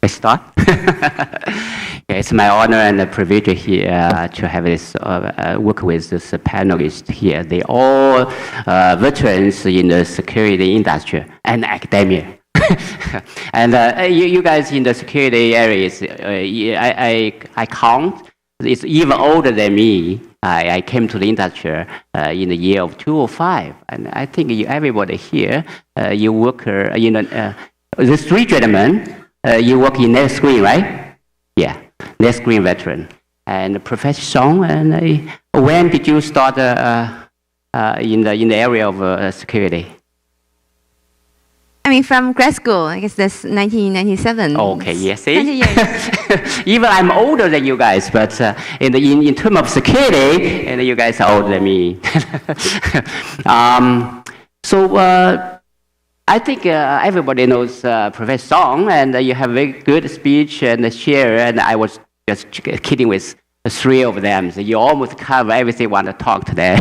I start? Yeah, it's my honor and a privilege here to have this work with this panelists here. They all veterans in the security industry and academia. And you guys in the security areas, I count, it's even older than me. I came to the industry in the year of 2005, and I think everybody here, you work the three gentlemen, you work in NetScreen, right? Yeah, NetScreen veteran. And Professor Song, and when did you start in the area of security? I mean, from grad school, I guess that's 1997. Okay, yes. Even I'm older than you guys, but in terms of security, and you guys are older than me. So I think everybody knows Professor Song, and you have a very good speech and share, and I was just kidding with the three of them. So you almost cover everything I want to talk today.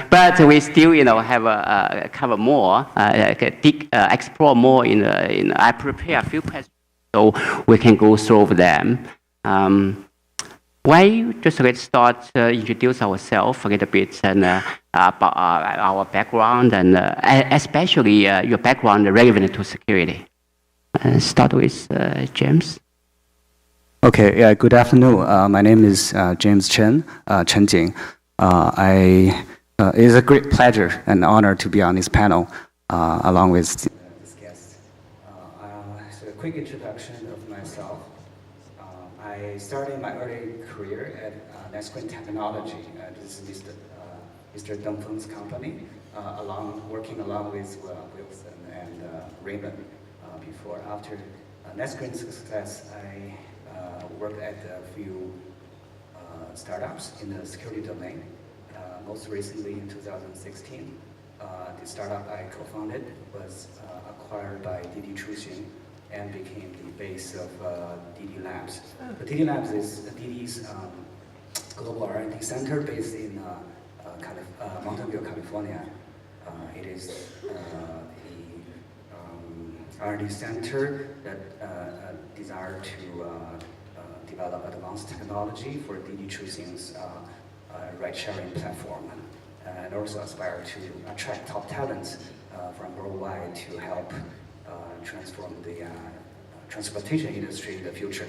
But we still, have cover more, explore more I prepare a few questions so we can go through them. Why you just get start introduce ourselves a little bit and about our background and especially your background relevant to security. Start with James. Okay, yeah, good afternoon. My name is James Chen, Chen Jing. It is a great pleasure and honor to be on this panel along with this guest. So a quick introduction of myself. I started my early career at NetScreen Technology. This is Mr. Deng Feng's company, working along with Wilson and Raymond before. After NetScreen's success, I worked at a few startups in the security domain. Most recently in 2016, the startup I co-founded was acquired by DD Chuxing and became the base of DD Labs. The DD Labs is DD's global R&D center based in Mountain View, California. It is a R&D center that desire to develop advanced technology for DD Chuxing's ride-sharing platform, and also aspire to attract top talents from worldwide to help transform the transportation industry in the future.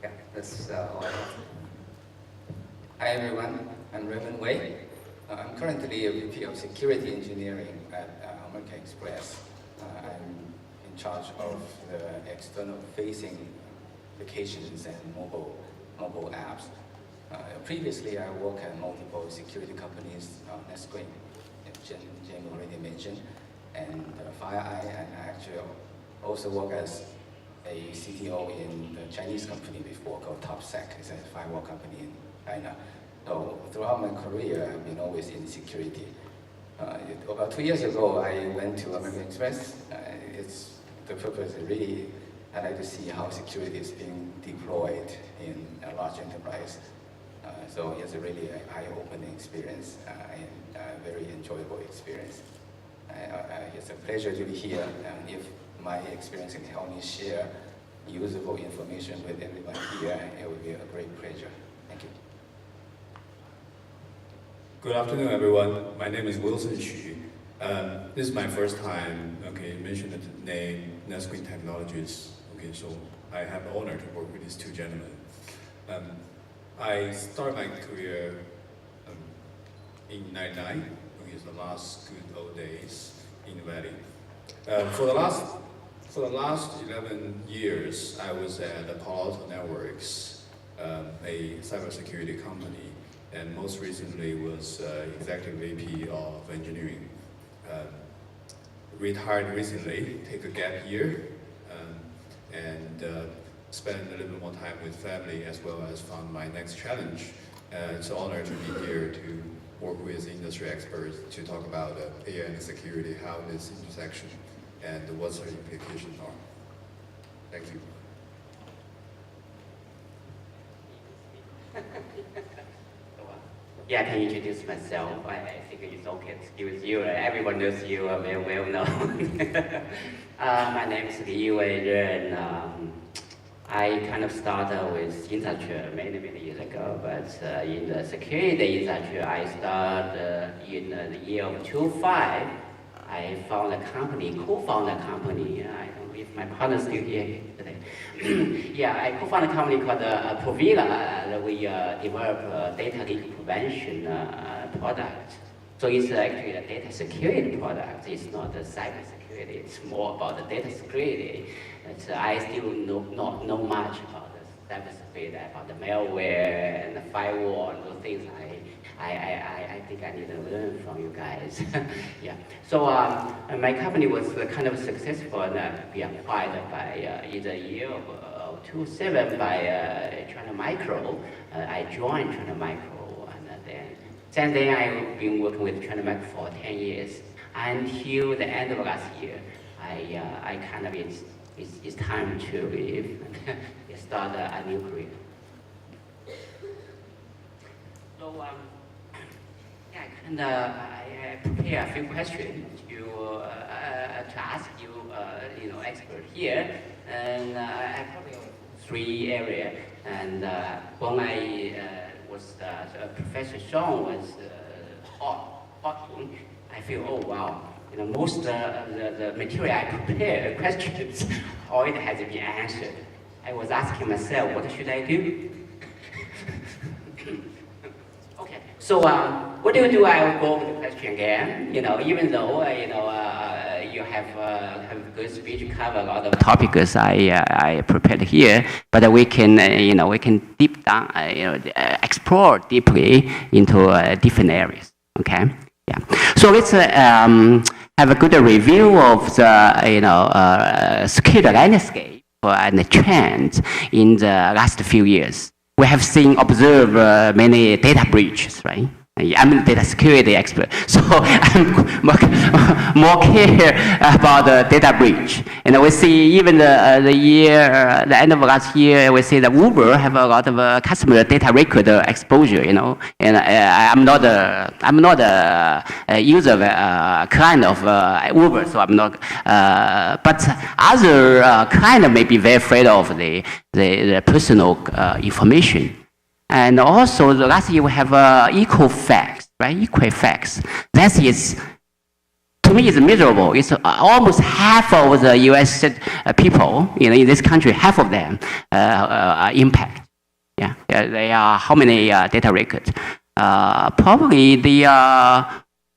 Yeah, that's all I have. Hi everyone, I'm Raymond Wei. I'm currently a VP of Security Engineering at American Express. I'm in charge of the external facing applications and mobile apps. Previously, I worked at multiple security companies, NetScreen, Jim already mentioned, and FireEye, and I actually also worked as a CTO in the Chinese company before called TopSec. It's a firewall company in China. So throughout my career, I've been always in security. About 2 years ago, I went to American Express. The purpose is really, I like to see how security is being deployed in a large enterprise. So it's a really eye-opening experience and a very enjoyable experience. It's a pleasure to be here, and if my experience can help me share usable information with everyone here, it would be a great pleasure. Thank you. Good afternoon, everyone. My name is Wilson Xu. This is my first time, mentioned the name NetScreen Technologies. So I have the honor to work with these two gentlemen. I started my career in 99, the last good old days in the Valley. For the last 11 years, I was at Palo Alto Networks, a cybersecurity company, and most recently was Executive VP of Engineering. Retired recently, take a gap year, and spend a little bit more time with family as well as found my next challenge. It's an honor to be here to work with industry experts to talk about AI and security, how this intersection and what their implications are. Thank you. Yeah, I can introduce myself. I think it's okay to excuse you. Everyone knows you very well now. My name is Liu Ren. I kind of started with industry many years ago, but in the security industry, I started in the year of 2005. I found a company, co-found a company. I don't know if my partner is still here today. Yeah, I co-founded a company called Provila. We develop data leak prevention product. So it's actually a data security product. It's not a cyber security. It's more about the data security. I still not know much about the cyber security, about the malware and the firewall and those things. I think I need to learn from you guys. Yeah. So my company was kind of successful and be acquired by in the year of 2007 by China Micro. I joined China Micro, and since then I've been working with China Micro for 10 years. Until the end of last year, I kind of it's time to leave and start a new career. So I prepare a few questions to ask you, expert here, and I probably have 3 areas. And when I was Professor Sean was talking, I feel, oh wow, most of the material I prepared, questions, all it has been answered. I was asking myself, what should I do? Okay, so what do? I will go over the question again. Even though you have a good speech, cover a lot of topics I prepared here, but we can we can deep down explore deeply into different areas. Okay, yeah. So let's have a good review of the security landscape and the trends in the last few years. We have observed many data breaches, right? I'm a data security expert, so I'm more care about the data breach. And we see even the end of last year, we see that Uber have a lot of customer data record exposure. And I'm not a user client of Uber, so I'm not. But other client may be very afraid of the personal information. And also, the last year we have Equifax, right? Equifax. That is, to me, is miserable. It's almost half of the U.S. people, in this country, half of them impact. Yeah, they are how many data records? Probably the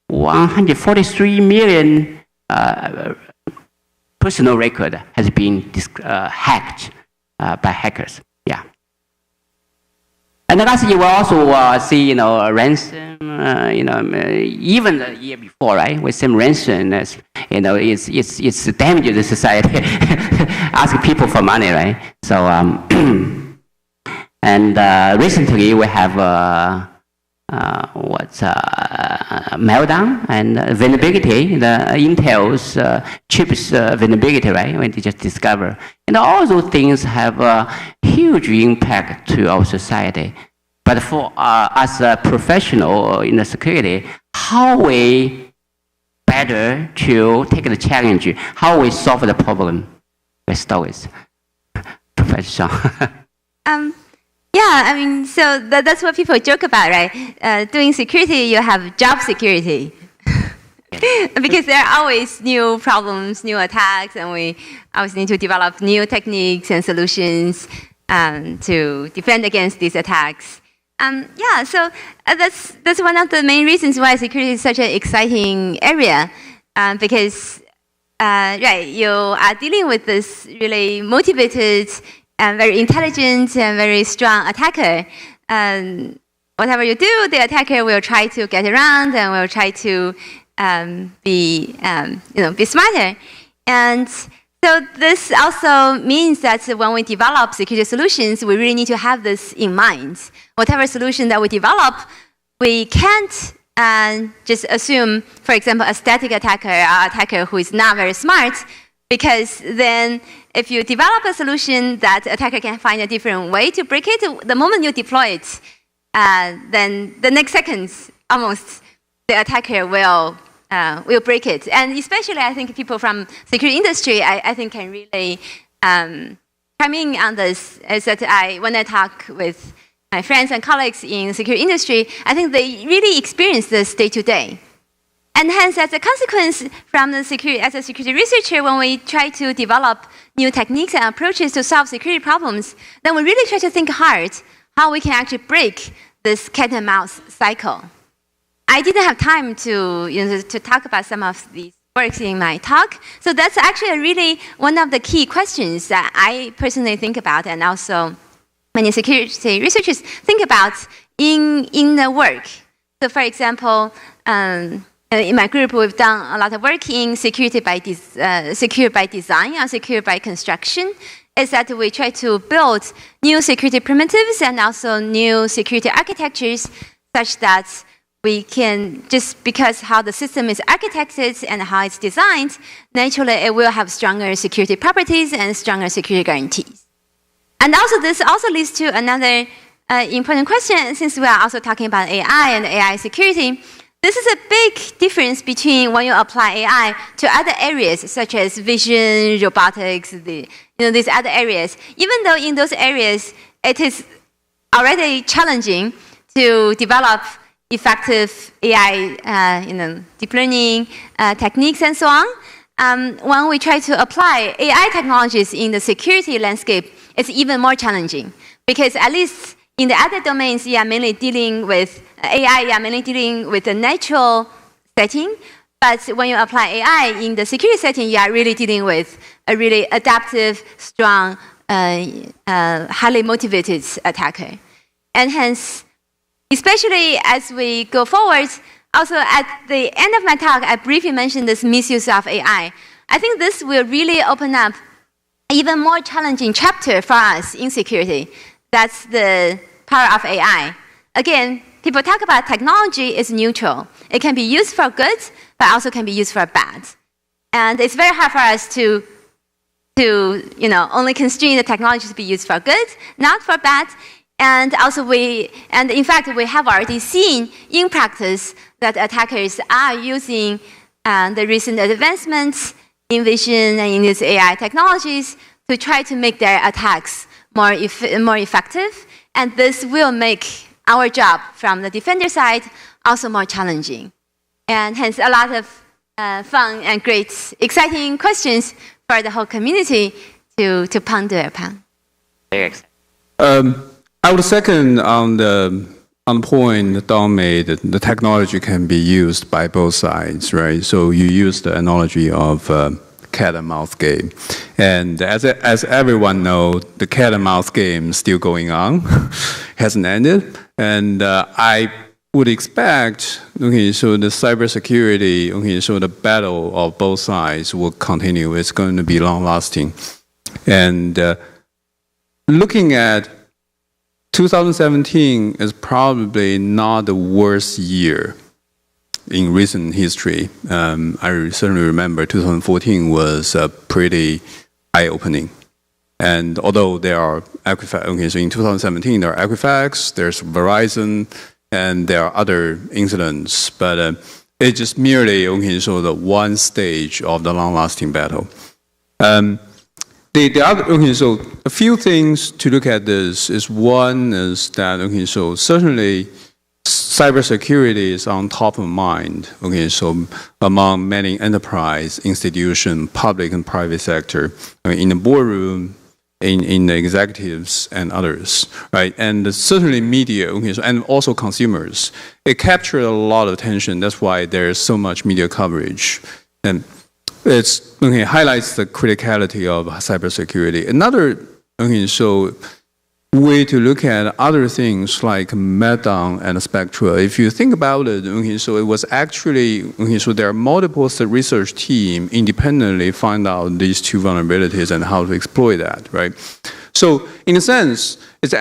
143 million personal record has been hacked by hackers. Yeah. And last year we also see, ransom, even the year before, right? We see ransom as, it's damaging the society, ask people for money, right? So, and recently we have meltdown and vulnerability, the Intel's chips vulnerability, right? When they just discover. And all those things have a huge impact to our society. But for us a professional in the security, how we better to take the challenge, how we solve the problem? Let's start with Professor Sean. Yeah, so that's what people joke about, right? Doing security, you have job security. Because there are always new problems, new attacks, and we always need to develop new techniques and solutions to defend against these attacks. So that's one of the main reasons why security is such an exciting area, because you are dealing with this really motivated and very intelligent and very strong attacker. Whatever you do, the attacker will try to get around and will try to be smarter. And so this also means that when we develop security solutions, we really need to have this in mind. Whatever solution that we develop, we can't just assume, for example, a static attacker, or attacker who is not very smart, because then if you develop a solution that attacker can find a different way to break it, the moment you deploy it, then the next seconds, almost, the attacker will break it. And especially, I think people from security industry, I think can really come in on this. Is that when I talk with my friends and colleagues in the security industry, I think they really experience this day to day. And hence, as a consequence, from the as a security researcher, when we try to develop new techniques and approaches to solve security problems, then we really try to think hard how we can actually break this cat and mouse cycle. I didn't have time to talk about some of these works in my talk, so that's actually really one of the key questions that I personally think about, and also many security researchers think about in the work. So, for example, in my group, we've done a lot of work in security by secure by design or secure by construction. Is that we try to build new security primitives and also new security architectures such that we can, just because how the system is architected and how it's designed, naturally it will have stronger security properties and stronger security guarantees. And also this also leads to another important question, since we are also talking about AI and AI security. This is a big difference between when you apply AI to other areas, such as vision, robotics, these other areas. Even though in those areas, it is already challenging to develop effective AI, deep learning techniques and so on. When we try to apply AI technologies in the security landscape, it's even more challenging, because at least in the other domains, you are mainly dealing with AI, you are mainly dealing with the natural setting. But when you apply AI in the security setting, you are really dealing with a really adaptive, strong, highly motivated attacker. And hence, especially as we go forward, also at the end of my talk, I briefly mentioned this misuse of AI. I think this will really open up an even more challenging chapter for us in security. That's the power of AI. Again, people talk about technology is neutral. It can be used for good, but also can be used for bad. And it's very hard for us to only constrain the technology to be used for good, not for bad. And also in fact, we have already seen in practice that attackers are using the recent advancements in vision and in these AI technologies to try to make their attacks more effective. And this will make our job from the defender side also more challenging. And hence a lot of fun and great, exciting questions for the whole community to ponder upon. I would second on the point that Don made, that the technology can be used by both sides, right? So you use the analogy of cat and mouse game. And as everyone knows, the cat and mouse game is still going on, hasn't ended. And I would expect, so the cybersecurity, so the battle of both sides will continue. It's going to be long-lasting. And looking at 2017 is probably not the worst year in recent history. I certainly remember 2014 was pretty eye-opening. And although there are Equifax, so in 2017 there are Equifax, there's Verizon, and there are other incidents, but it's just merely so the one stage of the long-lasting battle. The other, so a few things to look at this is, one is that, so certainly cybersecurity is on top of mind, so among many enterprise, institutions, public and private sector, in the boardroom, in the executives and others, right? And certainly media, and also consumers. It captured a lot of attention. That's why there's so much media coverage. And it highlights the criticality of cybersecurity. Another so way to look at other things like Meltdown and Spectra. If you think about it, so it was actually, so there are multiple research teams independently find out these two vulnerabilities and how to exploit that, right? So in a sense, it's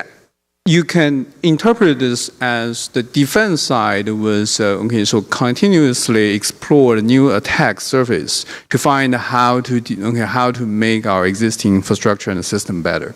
you can interpret this as the defense side was so continuously explore new attack surface to find how to make our existing infrastructure and system better.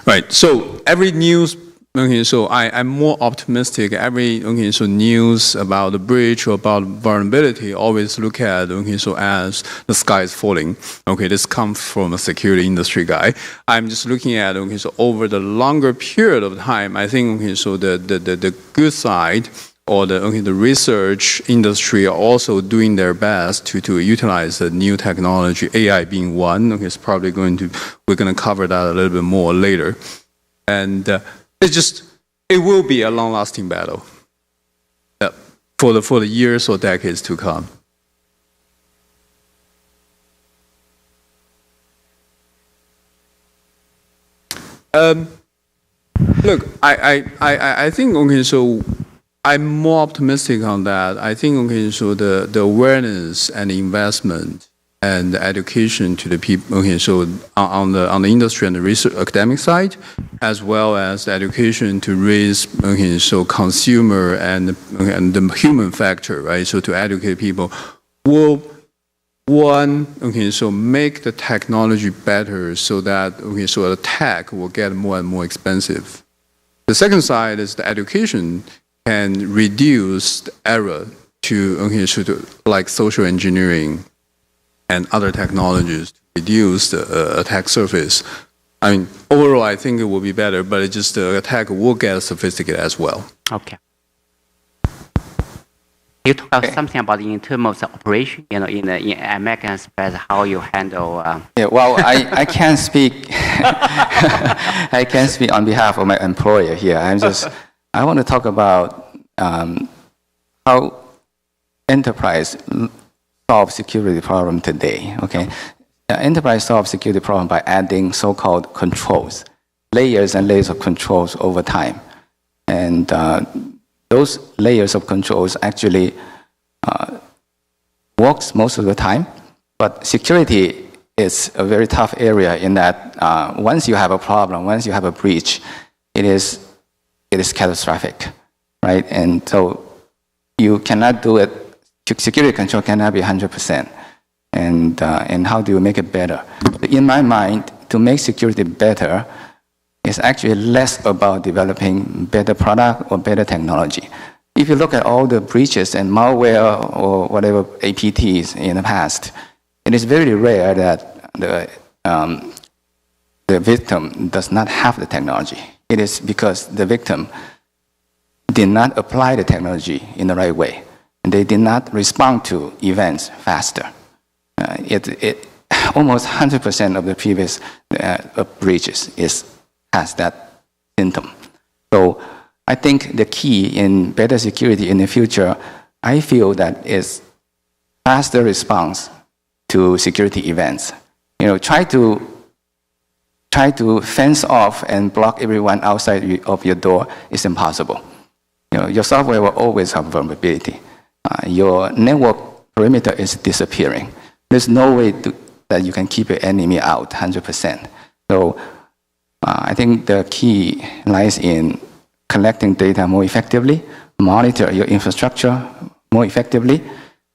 Right. So every news okay, so I'm more optimistic. Every okay, so news about the breach or about vulnerability always look at okay, so as the sky is falling. Okay, this comes from a security industry guy. I'm just looking at okay, so over the longer period of time, I think okay, so the good side or the research industry are also doing their best to utilize the new technology. AI being one. Okay, it's probably we're going to cover that a little bit more later, and. It will be a long-lasting battle for the years or decades to come. Look, I think okay, so I'm more optimistic on that. I think okay, so the awareness and investment and the education to the people. Okay, so on the industry and the research academic side, as well as the education to raise okay, so consumer and the human factor, right? So to educate people, will one okay, so make the technology better so that okay, so the tech will get more and more expensive. The second side is the education can reduce the error to okay, so to, like social engineering and other technologies to reduce the attack surface. I mean, overall, I think it will be better, but it just the attack will get sophisticated as well. Okay. You talk about something about in terms of operation, in American Express, how you handle. Yeah, well, I can't speak. I can't speak on behalf of my employer here. I want to talk about how enterprise solve security problem today. Okay, enterprise solve security problem by adding so-called controls, layers and layers of controls over time, and those layers of controls actually works most of the time. But security is a very tough area in that once you have a problem, once you have a breach, it is catastrophic, right? And so you cannot do it. Security control cannot be 100%. And how do you make it better? In my mind, to make security better is actually less about developing better product or better technology. If you look at all the breaches and malware or whatever APTs in the past, it is very rare that the victim does not have the technology. It is because the victim did not apply the technology in the right way. They did not respond to events faster. Almost 100% of the previous breaches has that symptom. So I think the key in better security in the future, I feel that is faster response to security events. Try to fence off and block everyone outside of your door is impossible. Your software will always have vulnerability. Your network perimeter is disappearing. There's no way that you can keep your enemy out 100%. So I think the key lies in collecting data more effectively, monitor your infrastructure more effectively,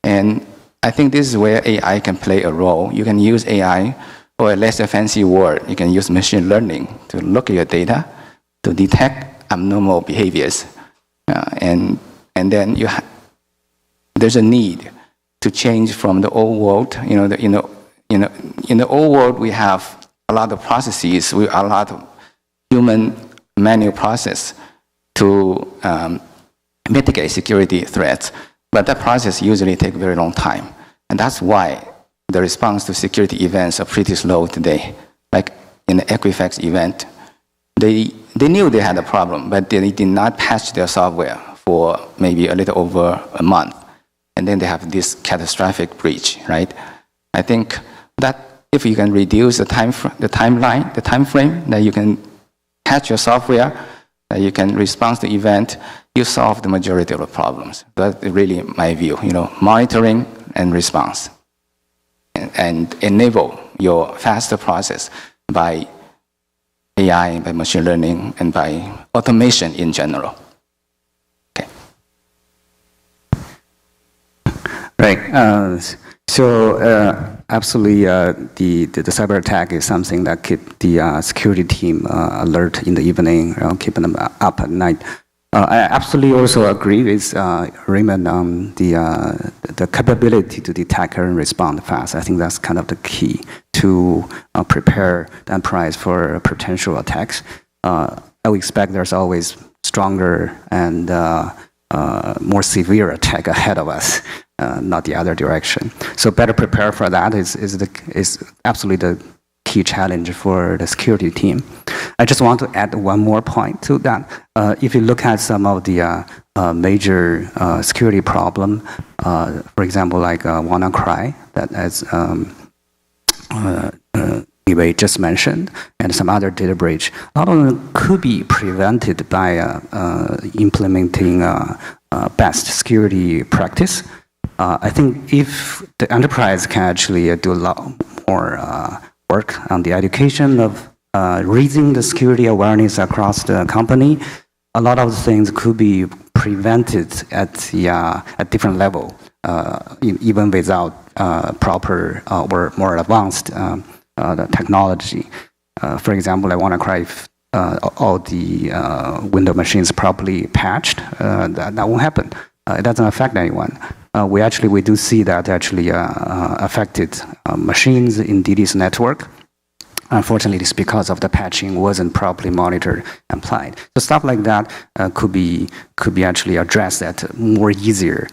and I think this is where AI can play a role. You can use AI, or a less fancy word, you can use machine learning to look at your data, to detect abnormal behaviors, and then there's a need to change from the old world. In the old world, we have a lot of processes, a lot of human manual process to mitigate security threats, but that process usually takes a very long time, and that's why the response to security events are pretty slow today. Like in the Equifax event, they knew they had a problem, but they did not patch their software for maybe a little over a month. And then they have this catastrophic breach, right? I think that if you can reduce the time frame that you can patch your software, that you can respond to the event, you solve the majority of the problems. That's really my view. Monitoring and response, and enable your faster process by AI, by machine learning, and by automation in general. Right. So absolutely, the cyber attack is something that keep the security team alert in the evening, keeping them up at night. I absolutely also agree with Raymond on the capability to detect and respond fast. I think that's kind of the key to prepare the enterprise for potential attacks. I would expect there's always stronger and more severe attack ahead of us, not the other direction. So better prepare for that is absolutely the key challenge for the security team. I just want to add one more point to that. If you look at some of the major security problem, for example, like WannaCry, that as we just mentioned, and some other data breach, a lot of them could be prevented by implementing best security practice. I think if the enterprise can actually do a lot more work on the education of raising the security awareness across the company, a lot of things could be prevented at different level, even without proper or more advanced the technology. For example, I want to cry if all the Windows machines properly patched, that won't happen. It doesn't affect anyone. We do see that actually affected machines in DD's network. Unfortunately, it's because of the patching wasn't properly monitored and applied. So stuff like that could be actually addressed at a more easier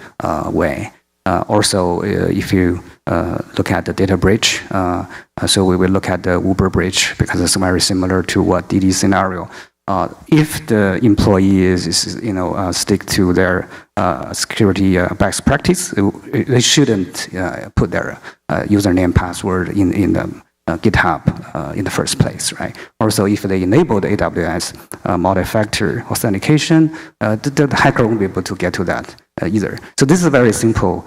way. Also, if you look at the data breach, so we will look at the Uber breach because it's very similar to what DD scenario. If the employee is stick to their security best practice, they shouldn't put their username password in the GitHub in the first place, right? Also, if they enable the AWS multi-factor authentication, the hacker won't be able to get to that either. So this is very simple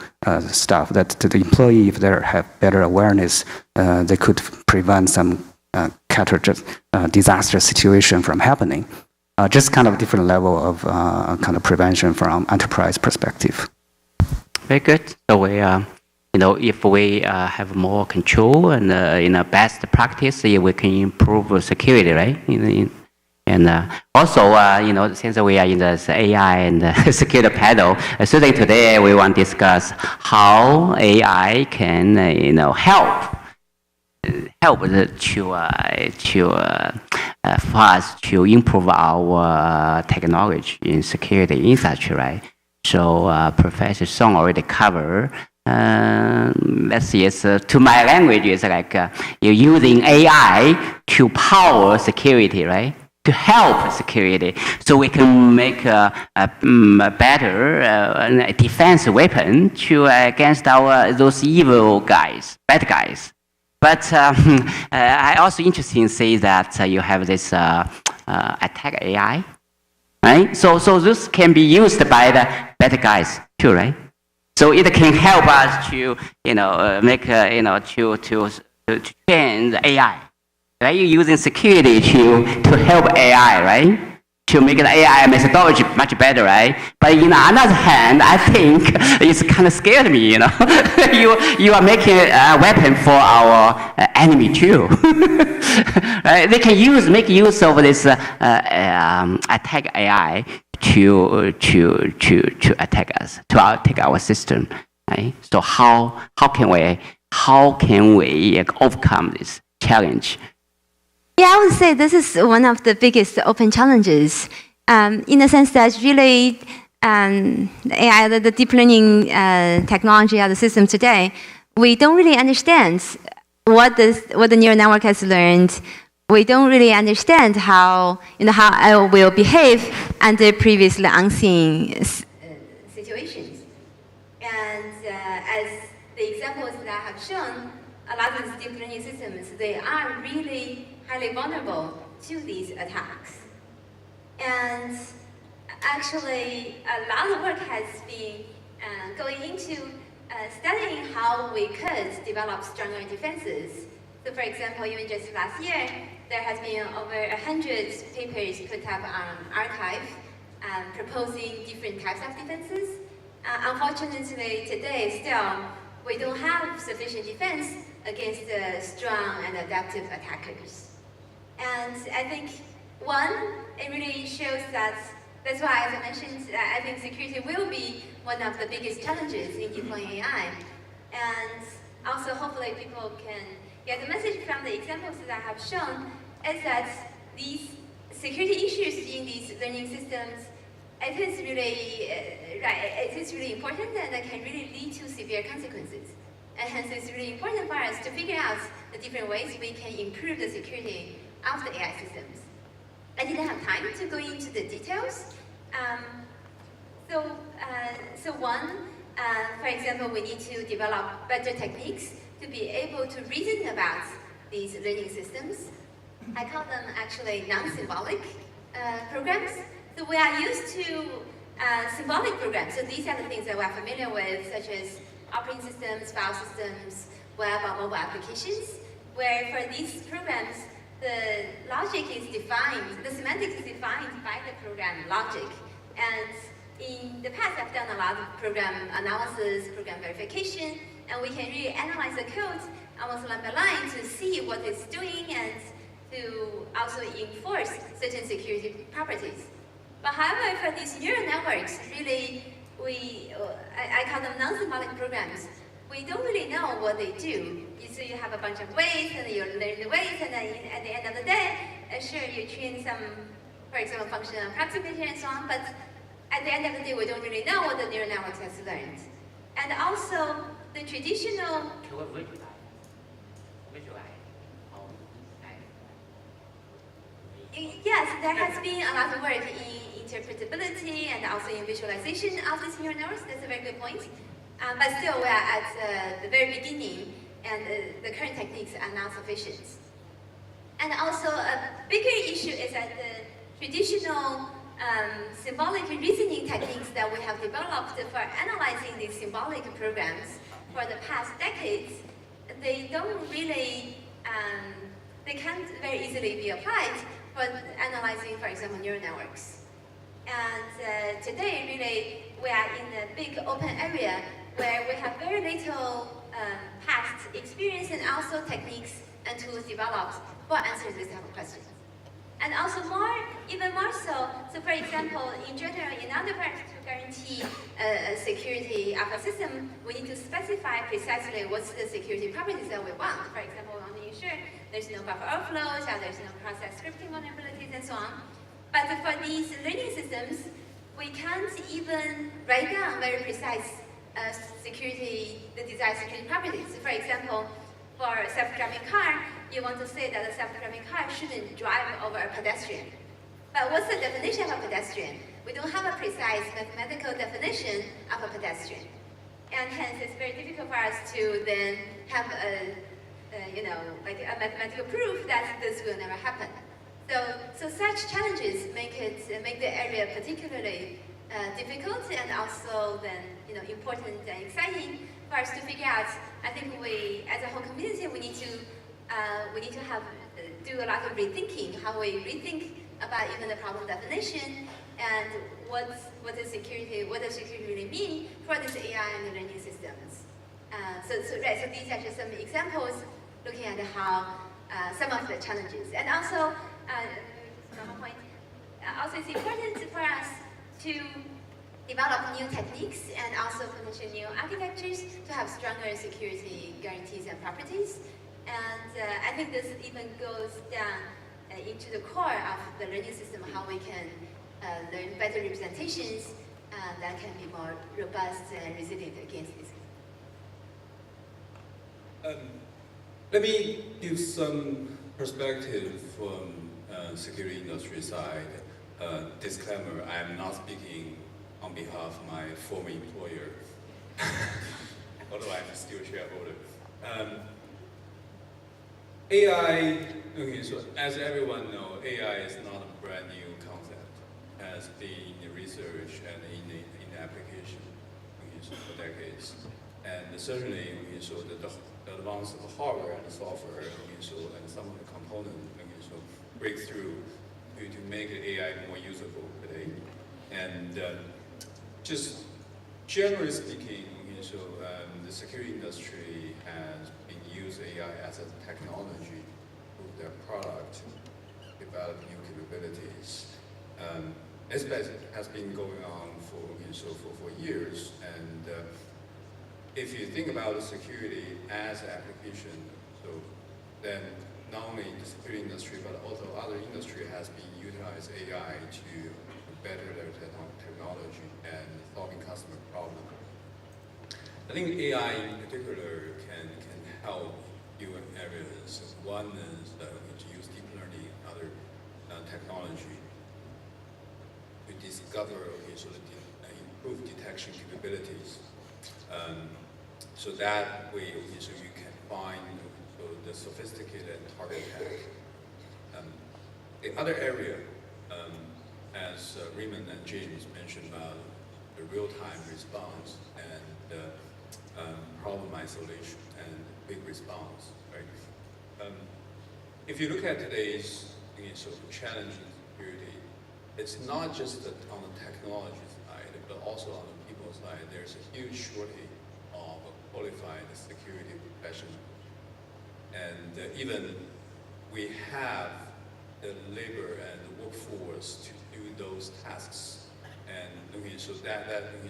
stuff that to the employee, if they have better awareness, they could prevent some disaster situation from happening. Just kind of different level of kind of prevention from enterprise perspective. Very good. So we, if we have more control and best practice, we can improve security, right? And also, since we are in the AI and security panel, certainly today we want to discuss how AI can, help for us to improve our technology in security industry, right? So Professor Song already covered. Let's see, to my language, it's like you're using AI to power security, right? To help security, so we can make a better defense weapon to against those evil guys, bad guys. But I also interested in say that you have this attack AI, right? So this can be used by the bad guys too, right? So it can help us to make to train the AI. Right? You're using security to help AI, right? To make the AI methodology much better, right? But on the other hand, I think it's kind of scared me, you are making a weapon for our enemy too. Right? They can make use of this attack AI to attack us, to attack our system, right? So how can we overcome this challenge? Yeah, I would say this is one of the biggest open challenges, in the sense that really AI, the deep learning technology of the system today, we don't really understand what the neural network has learned. We don't really understand how it will behave under previously unseen situations. And as the examples that I have shown, a lot of these deep learning systems, they are really highly vulnerable to these attacks. And actually, a lot of work has been going into studying how we could develop stronger defenses. So for example, even just last year, there has been over 100 papers put up on arXiv proposing different types of defenses. Unfortunately, today still, we don't have sufficient defense against strong and adaptive attackers. And I think, one, it really shows that's why, as I mentioned, I think security will be one of the biggest challenges in deploying AI. And also, hopefully, people can get the message from the examples that I have shown is that these security issues in these learning systems, it is really important and it can really lead to severe consequences. And hence, it's really important for us to figure out the different ways we can improve the security of the AI systems. I didn't have time to go into the details. So one, for example, we need to develop better techniques to be able to reason about these learning systems. I call them actually non-symbolic programs. So we are used to symbolic programs. So these are the things that we are familiar with, such as operating systems, file systems, web or mobile applications, where for these programs, the logic is defined, the semantics is defined by the program logic. And in the past, I've done a lot of program analysis, program verification, and we can really analyze the code almost line by line to see what it's doing and to also enforce certain security properties. But however, for these neural networks, really, I call them non-symbolic programs. We don't really know what they do. So you have a bunch of weights, and you learn the weights, and then at the end of the day, sure, you train some, for example, functional approximation and so on, but at the end of the day, we don't really know what the neural network has learned. And also, the traditional... Yes, there has been a lot of work in interpretability and also in visualization of these neural networks. That's a very good point. But still, we are at the very beginning, and the current techniques are not sufficient. And also, a bigger issue is that the traditional symbolic reasoning techniques that we have developed for analyzing these symbolic programs for the past decades, they don't really, they can't very easily be applied for analyzing, for example, neural networks. And today, really, we are in a big open area where we have very little past experience and also techniques and tools developed for answering this type of questions. And also even more so, for example, in general, in order for us to guarantee security of a system, we need to specify precisely what's the security properties that we want. For example, we want to ensure there's no buffer overflows, or there's no process scripting vulnerabilities, and so on. But for these learning systems, we can't even write down very precise the desired security properties. For example, for a self-driving car, you want to say that a self-driving car shouldn't drive over a pedestrian. But what's the definition of a pedestrian? We don't have a precise mathematical definition of a pedestrian. And hence, it's very difficult for us to then have a mathematical proof that this will never happen. So such challenges make the area particularly difficult and also then important and exciting for us to figure out. I think we, as a whole community, we need to do a lot of rethinking, how we rethink about even the problem definition and what does security really mean for this AI and the learning systems. So these are just some examples looking at how some of the challenges. And also, another point, also it's important for us to develop new techniques and also potential new architectures to have stronger security guarantees and properties. And I think this even goes down into the core of the learning system, how we can learn better representations that can be more robust and resilient against this. Let me give some perspective from security industry side. Disclaimer, I am not speaking on behalf of my former employer, although I'm still a shareholder. AI, okay, so as everyone knows, AI is not a brand new concept. It has been in the research and in the application for decades. And certainly, so the advance of the hardware and the software, and some of the components, breakthrough to make AI more usable today. And just generally speaking, the security industry has been using AI as a technology to their product, develop new capabilities. This has been going on for years, and if you think about security as an application, then not only the security industry but also other industry has been utilized AI to better their technology and solving customer problems. I think AI in particular can help you in areas. One is to use deep learning and other technology to discover improve detection capabilities. So that way, so you can find the sophisticated target attack. The other area, as Raymond and James mentioned about the real-time response and problem isolation and quick response, right? If you look at today's challenge in security, it's not just on the technology side, but also on the people side. There's a huge shortage of qualified security professionals. And even we have the labor and the workforce to do those tasks. And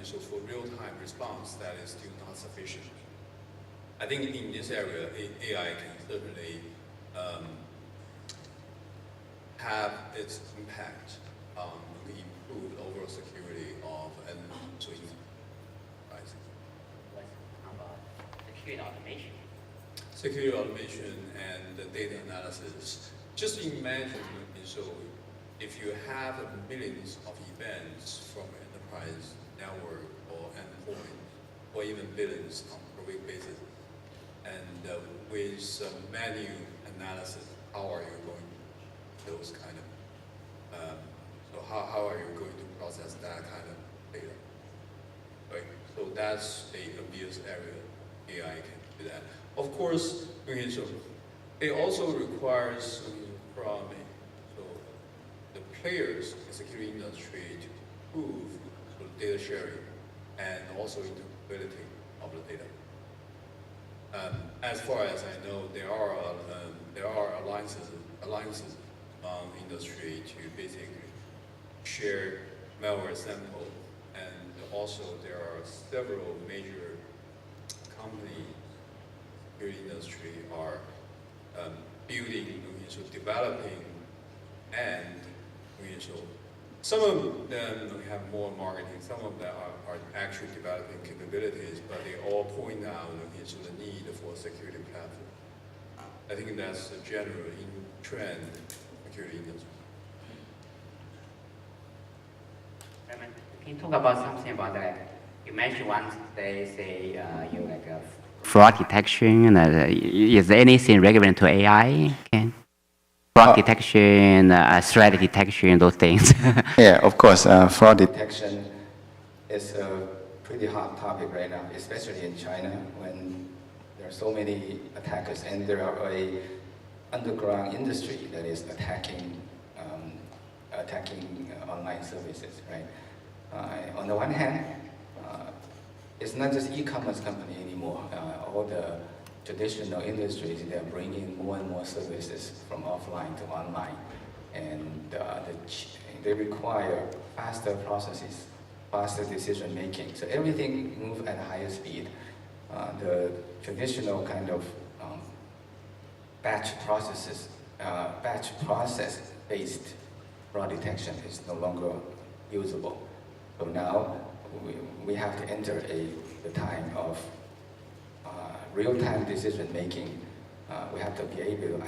so for real-time response, that is still not sufficient. I think in this area, AI can certainly have its impact on the improved overall security of and so enterprises. How about security automation? Security automation and the data analysis. Just imagine, so if you have millions of events from enterprise network or endpoint, or even billions on a week basis, and with manual analysis, how are you going to those kind of, so how are you going to process that kind of data, right? So that's a obvious area AI can do that. Of course, so it also requires from the players in the security industry to improve data sharing and also interoperability of the data. As far as I know, there are alliances among industry to basically share malware sample, and also there are several major companies in the security industry are building, so developing, and so some of them have more marketing, some of them are actually developing capabilities, but they all point out so the need for a security platform. I think that's a general trend in the security industry. Can you talk about something about that? You mentioned once they say you like a fraud detection. Is there anything relevant to AI? Fraud detection, threat detection, those things. Yeah, of course. Fraud detection is a pretty hot topic right now, especially in China when there are so many attackers, and there are a underground industry that is attacking online services, right? On the one hand, it's not just e-commerce company anymore. All the traditional industries, they're bringing more and more services from offline to online, and they require faster processes, faster decision making. So everything moves at a higher speed. The traditional kind of batch process-based fraud detection is no longer usable. So now we have to enter the time of real-time decision making. We have to be able to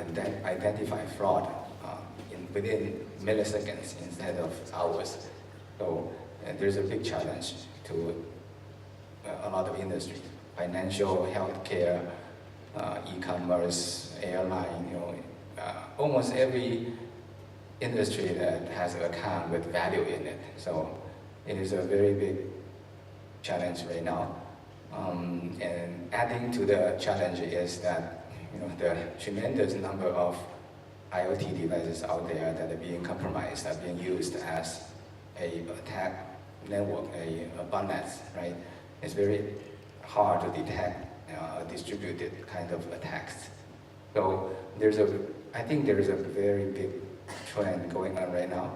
identify fraud within milliseconds instead of hours. So there's a big challenge to a lot of industries: financial, healthcare, e-commerce, airline. Almost every industry that has an account with value in it. So it is a very big challenge right now. And adding to the challenge is that the tremendous number of IoT devices out there that are being compromised, are being used as a attack network, a botnet, right? It's very hard to detect distributed kind of attacks. So I think there is a very big trend going on right now.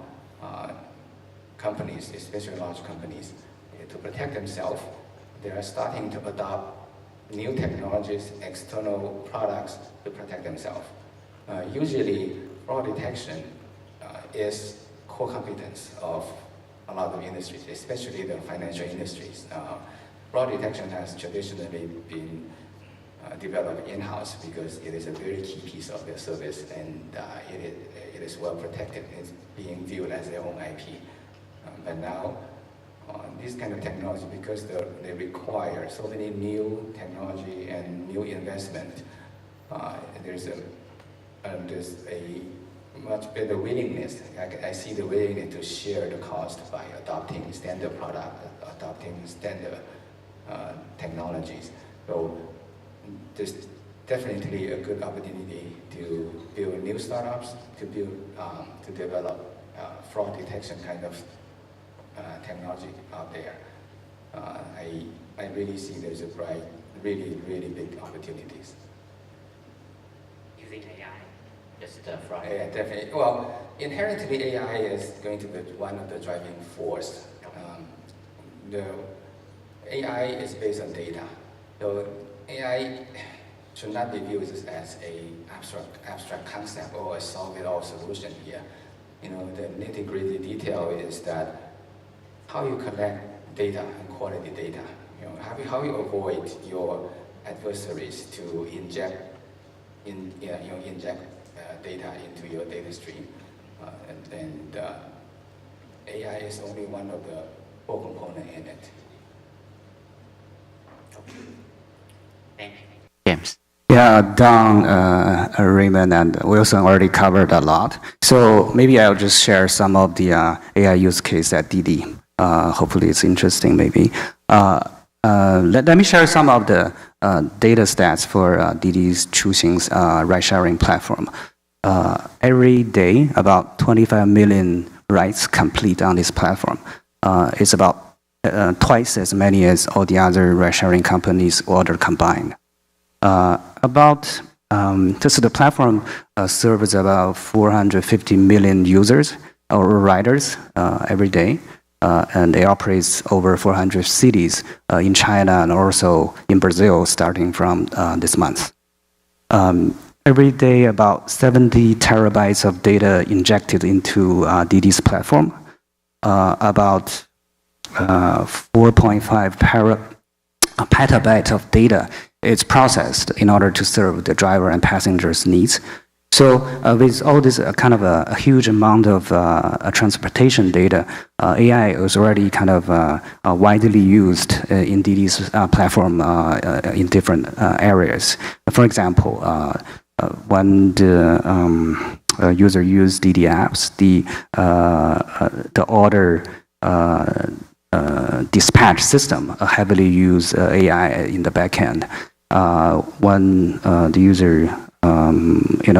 Companies, especially large companies, to protect themselves, they are starting to adopt new technologies, external products to protect themselves. Usually, fraud detection is core competence of a lot of industries, especially the financial industries. Fraud detection has traditionally been developed in-house because it is a very key piece of their service, and it is well protected. It's being viewed as their own IP. But now, this kind of technology, because they require so many new technology and new investment, there's a much better willingness. I see the willingness to share the cost by adopting standard product, adopting standard technologies. So there's definitely a good opportunity to build new startups, to develop fraud detection kind of technology out there. I really see there's a bright, really big opportunities. Using AI, just fraud. Yeah, definitely. Well, inherently AI is going to be one of the driving force. The AI is based on data. So AI should not be viewed as an abstract concept or a solve-it-all solution here. You know, the nitty-gritty detail is that how you collect data and quality data. You know, how you avoid your adversaries to inject data into your data stream, and AI is only one of the core components in it. Thank you. James. Yeah, Don, Raymond, and Wilson already covered a lot. So maybe I'll just share some of the AI use case at Didi. Hopefully it's interesting, maybe. Let me share some of the data stats for Didi's Choosing's ride-sharing platform. Every day, about 25 million rides complete on this platform. It's about twice as many as all the other ride-sharing companies order combined. Just the platform serves about 450 million users or riders every day, and it operates over 400 cities in China and also in Brazil starting from this month. Every day, about 70 terabytes of data injected into Didi's platform. About 4.5 petabyte of data is processed in order to serve the driver and passengers' needs. So with all this kind of a huge amount of transportation data, AI is already kind of widely used in Didi's platform in different areas. For example, when the user uses Didi apps, the order dispatch system heavily use AI in the backend. When the user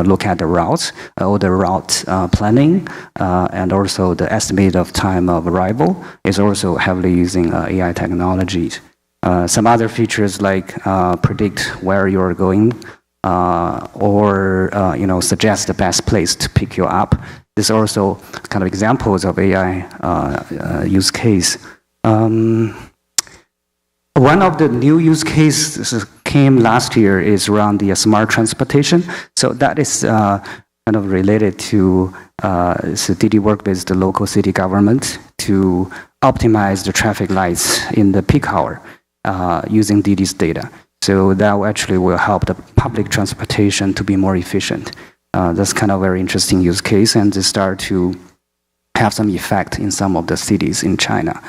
look at the routes, or the route planning, and also the estimate of time of arrival is also heavily using AI technologies. Some other features like predict where you're going, or suggest the best place to pick you up. There's also kind of examples of AI use case. One of the new use cases came last year is around the smart transportation. So that is kind of related to Didi work with the local city government to optimize the traffic lights in the peak hour using Didi's data. So that actually will help the public transportation to be more efficient. That's kind of a very interesting use case, and they start to have some effect in some of the cities in China.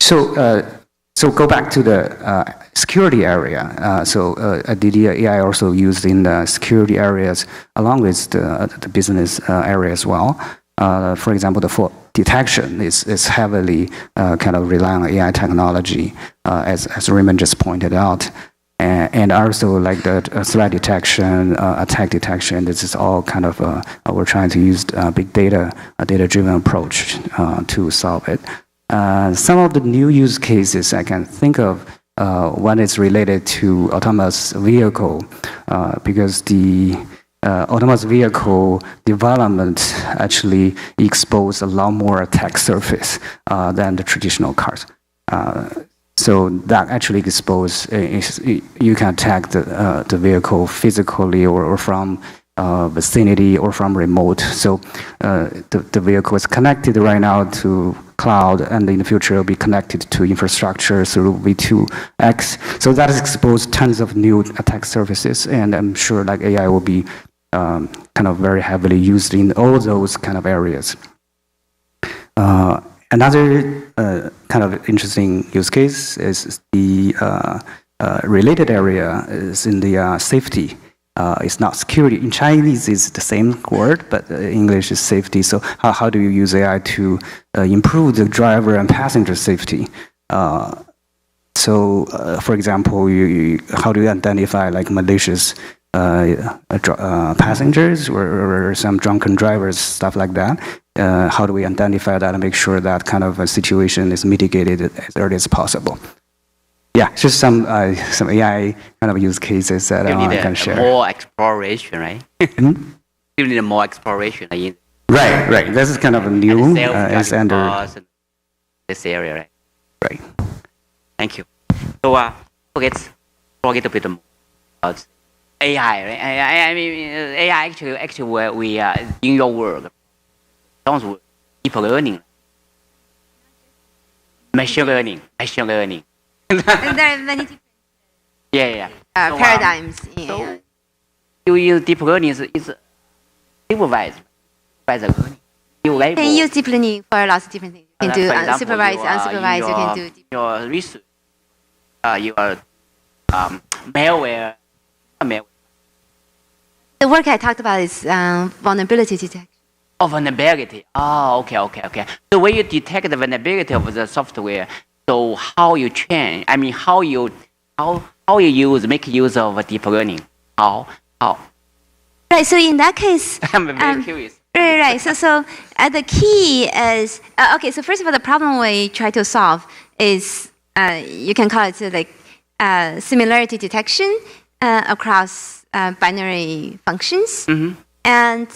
So go back to the security area. Didi AI also used in the security areas along with the business area as well. For example, the fraud detection is heavily kind of relying on AI technology, as Raymond just pointed out. And also like the threat detection, attack detection, this is all kind of, we're trying to use big data, a data-driven approach to solve it. Some of the new use cases I can think of, one is related to autonomous vehicle, because the autonomous vehicle development actually expose a lot more attack surface than the traditional cars. So that actually expose, you can attack the vehicle physically or from vicinity or from remote. So the vehicle is connected right now to cloud, and in the future it will be connected to infrastructure through V2X. So that has exposed tons of new attack surfaces, and I'm sure like AI will be kind of very heavily used in all those kind of areas. Another kind of interesting use case is the related area is in the safety. It's not security. In Chinese, it's the same word, but English is safety. So how do you use AI to improve the driver and passenger safety? So, for example, how do you identify like malicious passengers or some drunken drivers, stuff like that? How do we identify that and make sure that kind of a situation is mitigated as early as possible? Yeah, just some AI kind of use cases that I can share. More exploration, right? You need more exploration. Right. This is kind of a new. It's under this area, right? Right. Thank you. So forget a bit more about AI, right? I mean, AI actually where we are in your work. Sounds deep learning, machine learning. And there are many different paradigms. So you use deep learning is supervised learning. You can use deep learning for lots of different things. You can do supervised, unsupervised. You can do your research. Your malware. The work I talked about is vulnerability detection. Oh, vulnerability. Oh, okay. So when you detect the vulnerability of the software, so how you train? I mean, how you make use of deep learning? How? Right. So in that case, I'm very curious. Right. So the key is okay. So first of all, the problem we try to solve is you can call it like similarity detection across binary functions. Mm-hmm. And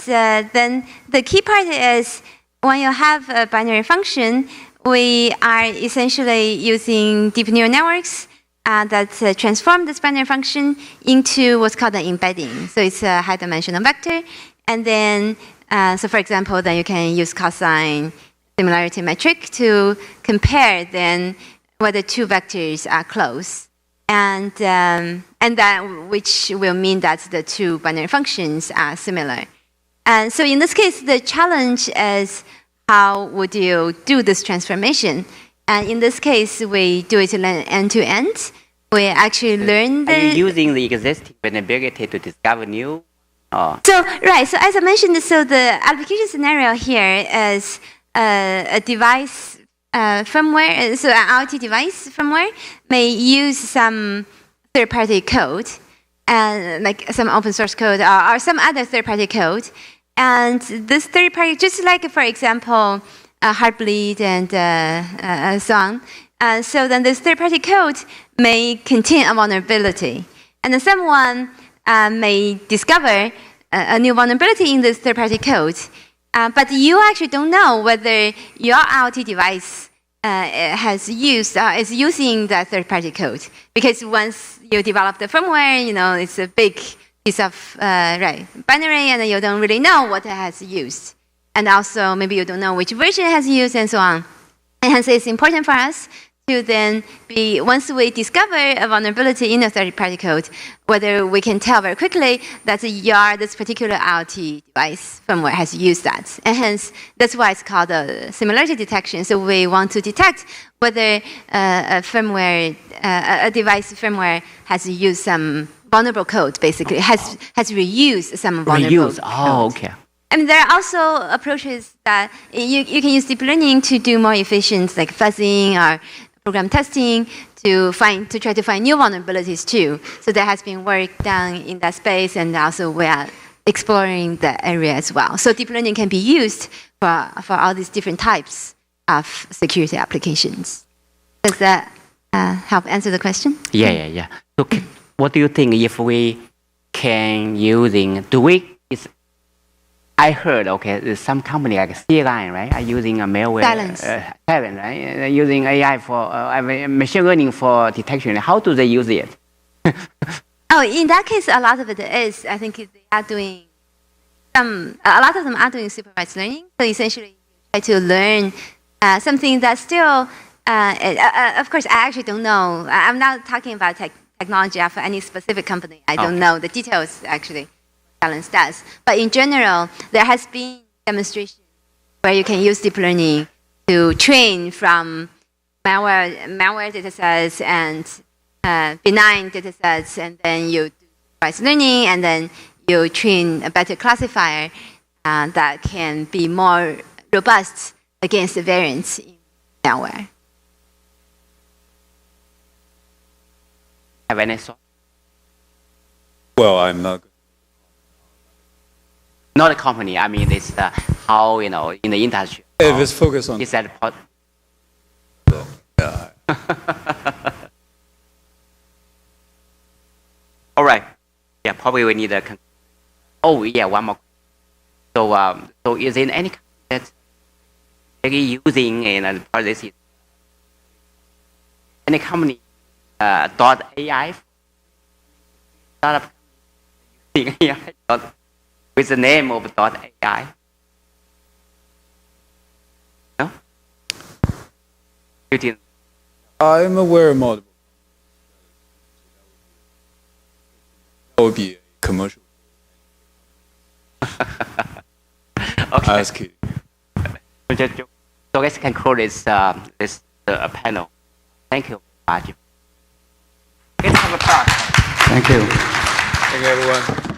then the key part is when you have a binary function, we are essentially using deep neural networks that transform this binary function into what's called an embedding. So it's a high-dimensional vector. And then, so for example, then you can use cosine similarity metric to compare then whether two vectors are close. And that which will mean that the two binary functions are similar. And so in this case, the challenge is how would you do this transformation? And in this case, we do it end-to-end. We actually learn the... Are you using the existing vulnerability to discover new? So as I mentioned, so the application scenario here is a device firmware, so an IoT device firmware may use some third-party code, and like some open source code or some other third-party code. And this third-party, just like, for example, Heartbleed and so on. So then this third-party code may contain a vulnerability. And then someone may discover a new vulnerability in this third-party code. But you actually don't know whether your IoT device is using that third-party code, because once you develop the firmware, it's a big piece of binary, and you don't really know what it has used, and also maybe you don't know which version it has used, and so on. And hence, it's important for us to then once we discover a vulnerability in a third-party code, whether we can tell very quickly that this particular IoT device firmware has used that. And hence, that's why it's called a similarity detection. So we want to detect whether a device firmware has used some vulnerable code, basically, has reused some vulnerable code. Oh, okay. And there are also approaches that you can use deep learning to do more efficient, like fuzzing or program testing, to try to find new vulnerabilities too. So there has been work done in that space, and also we are exploring the area as well. So deep learning can be used for all these different types of security applications. Does that help answer the question? Yeah. So what do you think if we can I heard, there's some company like CLI, right, are using a malware. Silence, right? Using AI for machine learning for detection. How do they use it? In that case, a lot of it is. I think they are doing a lot of them are doing supervised learning. So essentially, you try to learn something that's still. Of course, I actually don't know. I'm not talking about technology of any specific company. I don't know the details actually. Silence does. But in general, there has been demonstration where you can use deep learning to train from malware data sets and benign data sets, and then you do supervised learning, and then you train a better classifier that can be more robust against the variants in malware. Have any thought? Well, I'm not. Not a company. I mean, it's how in the industry. If it's focused on. Is that Yeah. All right. Yeah, probably we need a. One more. So is there any company that's using this? Any company .ai startup using AI with the name of .ai? No? You didn't. I'm aware of multiple. That would be commercial. Okay. Ask it. So let's conclude this panel. Thank you very much. Let's have a applause. Thank you. Thank you, everyone.